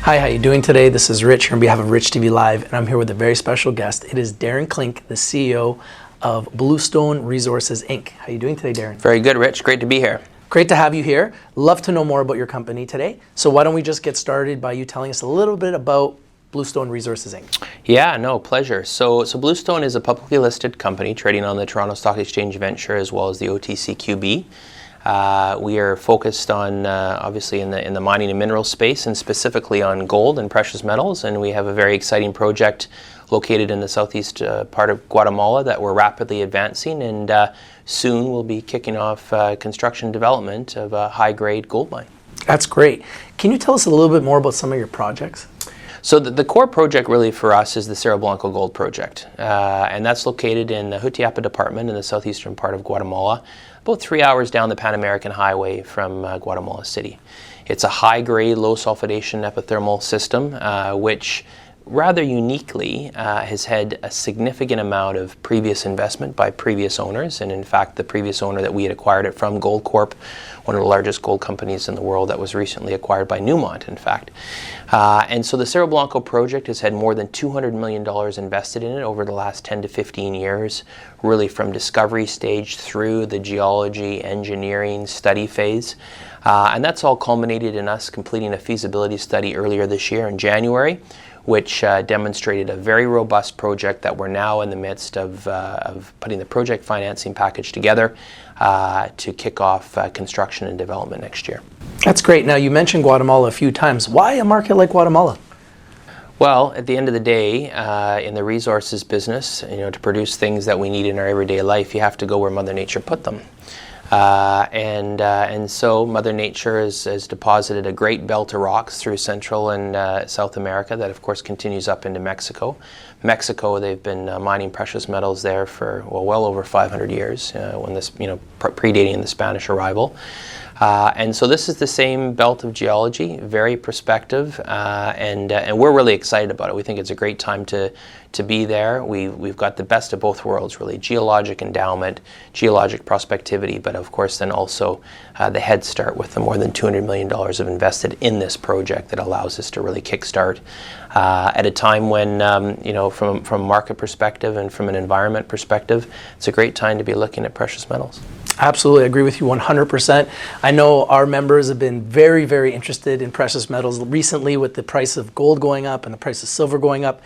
Hi, how you doing today? This is Rich here on behalf of Rich TV Live, and I'm here with a very special guest. It is Darren Klink, the CEO of Bluestone Resources, Inc. How you doing today, Darren? Very good, Rich. Great to be here. Great to have you here. Love to know more about your company today. So why don't we just get started by you telling us a little bit about Bluestone Resources, Inc. Yeah, no, pleasure. So Bluestone is a publicly listed company trading on the Toronto Stock Exchange Venture as well as the OTCQB. We are focused on, obviously, in the mining and mineral space, and specifically on gold and precious metals. And we have a very exciting project located in the southeast part of Guatemala that we're rapidly advancing, and soon we'll be kicking off construction development of a high-grade gold mine. That's great. Can you tell us a little bit more about some of your projects? So the core project really for us is the Cerro Blanco Gold Project, and that's located in the Jutiapa Department in the southeastern part of Guatemala, about 3 hours down the Pan American Highway from Guatemala City. It's a high-grade, low-sulfidation epithermal system, which rather uniquely has had a significant amount of previous investment by previous owners, and in fact the previous owner that we had acquired it from, Goldcorp, one of the largest gold companies in the world, that was recently acquired by Newmont, in fact. And so the Cerro Blanco project has had more than $200 million invested in it over the last 10 to 15 years, really from discovery stage through the geology, engineering, study phase. And that's all culminated in us completing a feasibility study earlier this year in January, which demonstrated a very robust project that we're now in the midst of putting the project financing package together to kick off construction and development next year. That's great. Now, you mentioned Guatemala a few times. Why a market like Guatemala? Well, at the end of the day, in the resources business, to produce things that we need in our everyday life, you have to go where Mother Nature put them. And so Mother Nature has deposited a great belt of rocks through Central and South America that, of course, continues up into Mexico. Mexico, they've been mining precious metals there for well over 500 years, when this, predating the Spanish arrival. And so this is the same belt of geology, very prospective, and we're really excited about it. We think it's a great time to be there. We've got the best of both worlds, really: geologic endowment, geologic prospectivity, but of course then also the head start with the more than $200 million of invested in this project that allows us to really kickstart at a time when, from a market perspective and from an environment perspective, it's a great time to be looking at precious metals. Absolutely, I agree with you 100%. I know our members have been very, very interested in precious metals recently with the price of gold going up and the price of silver going up.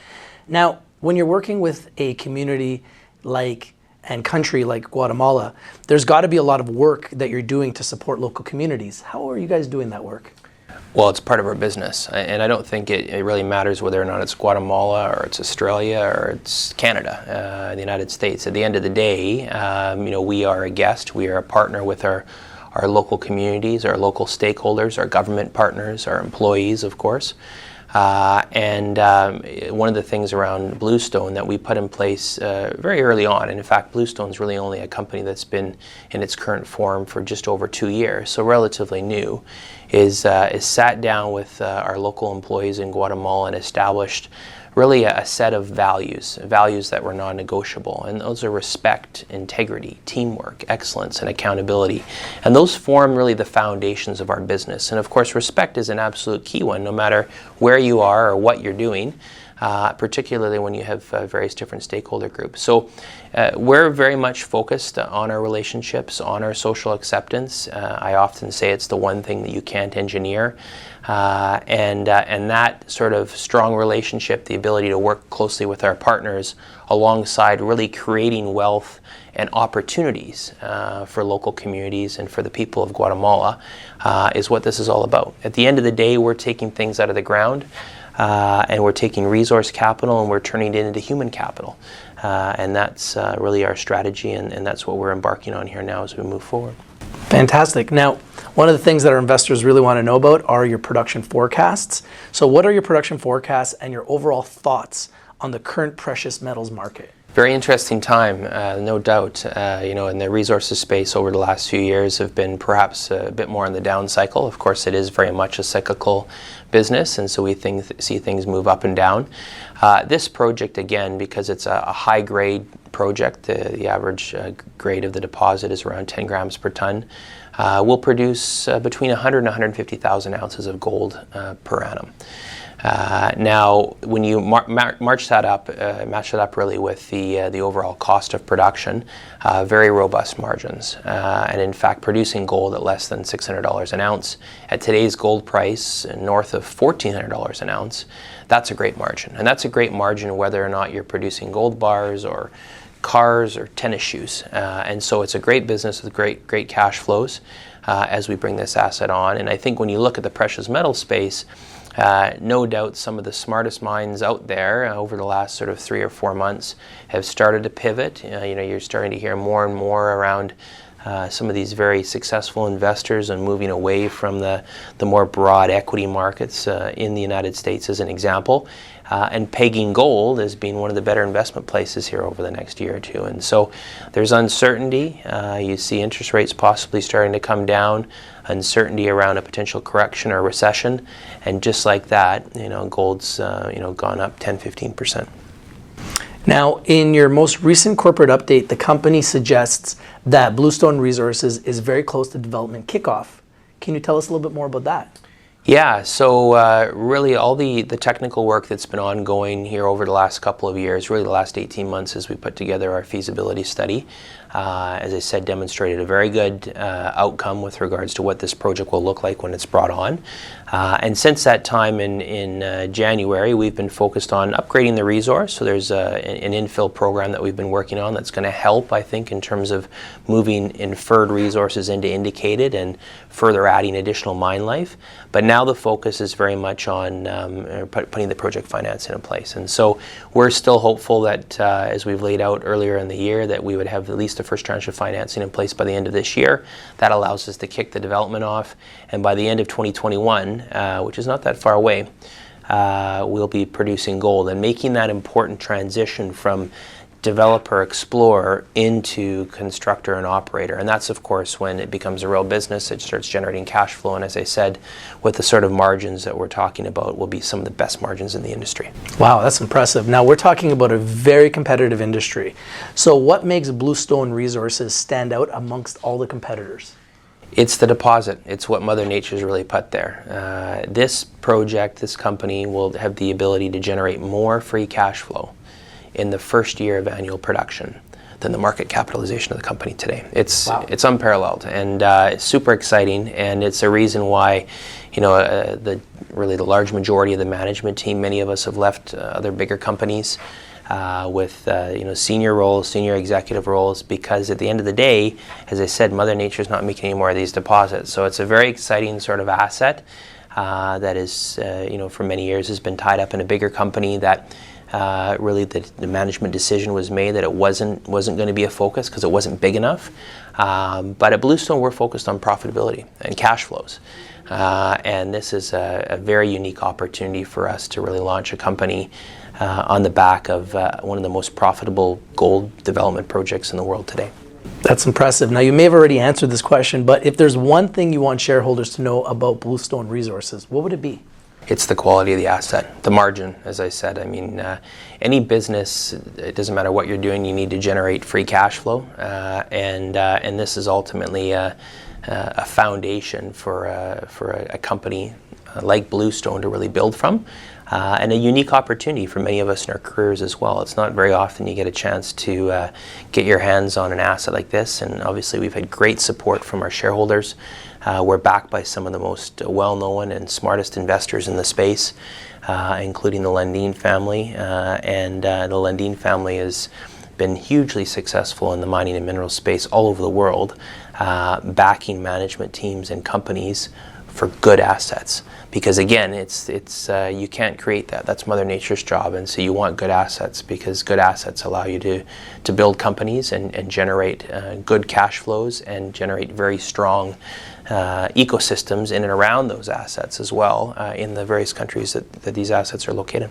Now, when you're working with a community and country like Guatemala, there's got to be a lot of work that you're doing to support local communities. How are you guys doing that work? Well, it's part of our business, and I don't think it really matters whether or not it's Guatemala or it's Australia or it's Canada, the United States. At the end of the day, we are a guest, we are a partner with our local communities, our local stakeholders, our government partners, our employees, of course. And one of the things around Bluestone that we put in place very early on, and in fact Bluestone's really only a company that's been in its current form for just over 2 years, so relatively new, is sat down with our local employees in Guatemala and established really a set of values that were non-negotiable, and those are respect, integrity, teamwork, excellence, and accountability. And those form really the foundations of our business. And of course, respect is an absolute key one, no matter where you are or what you're doing, particularly when you have various different stakeholder groups. So we're very much focused on our relationships, on our social acceptance. I often say it's the one thing that you can't engineer. And that sort of strong relationship, the ability to work closely with our partners alongside really creating wealth and opportunities for local communities and for the people of Guatemala is what this is all about. At the end of the day, we're taking things out of the ground, and we're taking resource capital and we're turning it into human capital. And that's really our strategy, and that's what we're embarking on here now as we move forward. Fantastic. Now, one of the things that our investors really want to know about are your production forecasts. So what are your production forecasts and your overall thoughts on the current precious metals market? Very interesting time, no doubt. In the resources space over the last few years have been perhaps a bit more on the down cycle. Of course, it is very much a cyclical business, and so we see things move up and down. This project, again, because it's a high-grade project, the average grade of the deposit is around 10 grams per ton, will produce between 100 and 150,000 ounces of gold per annum. Now, when you match that up really with the overall cost of production, very robust margins, and in fact, producing gold at less than $600 an ounce at today's gold price, north of $1,400 an ounce, that's a great margin, and that's a great margin whether or not you're producing gold bars or cars or tennis shoes, and so it's a great business with great cash flows as we bring this asset on. And I think when you look at the precious metal space, no doubt some of the smartest minds out there over the last sort of 3 or 4 months have started to pivot. You're starting to hear more and more around some of these very successful investors and moving away from the more broad equity markets in the United States as an example, and pegging gold as being one of the better investment places here over the next year or two. And so there's uncertainty. You see interest rates possibly starting to come down, uncertainty around a potential correction or recession, and just like that, gold's gone up 10-15%. Now, in your most recent corporate update, the company suggests that Bluestone Resources is very close to development kickoff. Can you tell us a little bit more about that? Yeah, so really all the technical work that's been ongoing here over the last couple of years, really the last 18 months as we put together our feasibility study, as I said, demonstrated a very good outcome with regards to what this project will look like when it's brought on. And since that time in January, we've been focused on upgrading the resource. So there's an infill program that we've been working on that's going to help, I think, in terms of moving inferred resources into indicated and further adding additional mine life. But now the focus is very much on putting the project financing in place. And so we're still hopeful that, as we've laid out earlier in the year, that we would have at least the first tranche of financing in place by the end of this year. That allows us to kick the development off. And by the end of 2021, which is not that far away, we'll be producing gold and making that important transition from developer explorer into constructor and operator. And that's, of course, when it becomes a real business. It starts generating cash flow, and as I said, with the sort of margins that we're talking about, will be some of the best margins in the industry. Wow, that's impressive. Now, we're talking about a very competitive industry. So what makes Bluestone Resources stand out amongst all the competitors? It's the deposit. It's what Mother Nature's really put there. This project, this company, will have the ability to generate more free cash flow in the first year of annual production than the market capitalization of the company today. It's unparalleled, and it's super exciting, and it's a reason why the large majority of the management team, many of us have left other bigger companies with senior roles, senior executive roles, because at the end of the day, as I said, Mother Nature's not making any more of these deposits. So it's a very exciting sort of asset that is, for many years has been tied up in a bigger company that really the management decision was made that it wasn't going to be a focus because it wasn't big enough. But at Bluestone, we're focused on profitability and cash flows. And this is a very unique opportunity for us to really launch a company on the back of one of the most profitable gold development projects in the world today. That's impressive. Now, you may have already answered this question, but if there's one thing you want shareholders to know about Bluestone Resources, what would it be? It's the quality of the asset, the margin, as I said. I mean, any business, it doesn't matter what you're doing, you need to generate free cash flow. And this is ultimately a foundation for a company like Bluestone to really build from. And a unique opportunity for many of us in our careers as well. It's not very often you get a chance to get your hands on an asset like this, and obviously we've had great support from our shareholders. We're backed by some of the most well-known and smartest investors in the space, including the Lundin family, and the Lundin family has been hugely successful in the mining and mineral space all over the world, backing management teams and companies for good assets. Because again, it's you can't create that. That's Mother Nature's job, and so you want good assets because good assets allow you to build companies and generate good cash flows and generate very strong ecosystems in and around those assets as well in the various countries that these assets are located.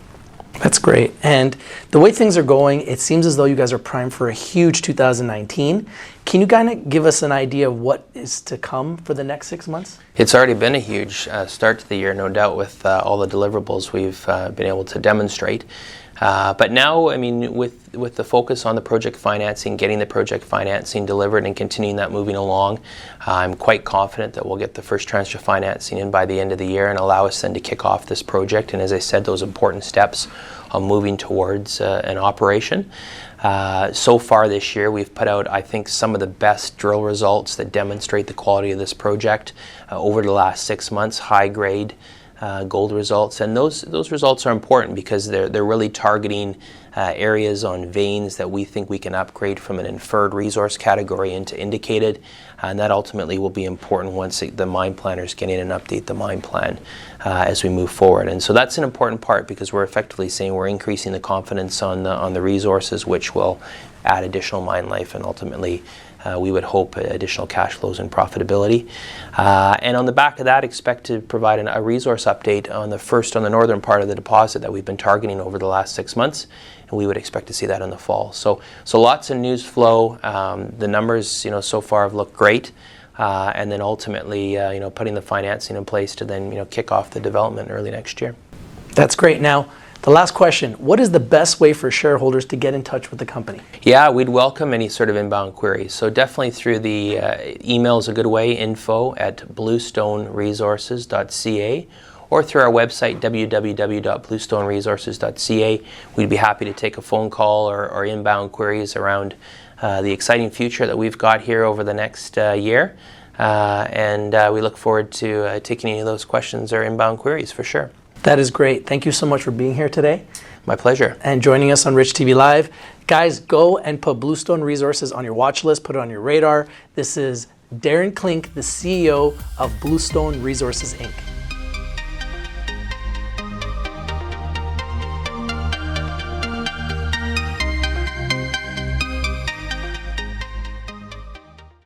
That's great. And the way things are going, it seems as though you guys are primed for a huge 2019. Can you kind of give us an idea of what is to come for the next 6 months? It's already been a huge start to the year, no doubt, with all the deliverables we've been able to demonstrate. But now, I mean, with the focus on the project financing, getting the project financing delivered and continuing that moving along, I'm quite confident that we'll get the first tranche of financing in by the end of the year and allow us then to kick off this project. And as I said, those important steps on moving towards an operation. So far this year, we've put out, I think, some of the best drill results that demonstrate the quality of this project over the last 6 months, high-grade gold results. And those results are important because they're really targeting areas on veins that we think we can upgrade from an inferred resource category into indicated. And that ultimately will be important once the mine planners get in and update the mine plan as we move forward. And so that's an important part because we're effectively saying we're increasing the confidence on the resources, which will add additional mine life and ultimately we would hope additional cash flows and profitability. And on the back of that, expect to provide a resource update on the northern part of the deposit that we've been targeting over the last 6 months. And we would expect to see that in the fall. So lots of news flow. The numbers, so far have looked great. And then ultimately, putting the financing in place to then, kick off the development early next year. That's great. Now, the last question, what is the best way for shareholders to get in touch with the company? Yeah, we'd welcome any sort of inbound queries. So definitely through the email is a good way, info@bluestoneresources.ca, or through our website, www.bluestoneresources.ca. We'd be happy to take a phone call or inbound queries around the exciting future that we've got here over the next year. And we look forward to taking any of those questions or inbound queries for sure. That is great. Thank you so much for being here today. My pleasure. And joining us on Rich TV Live. Guys, go and put Bluestone Resources on your watch list, put it on your radar. This is Darren Klink, the CEO of Bluestone Resources, Inc.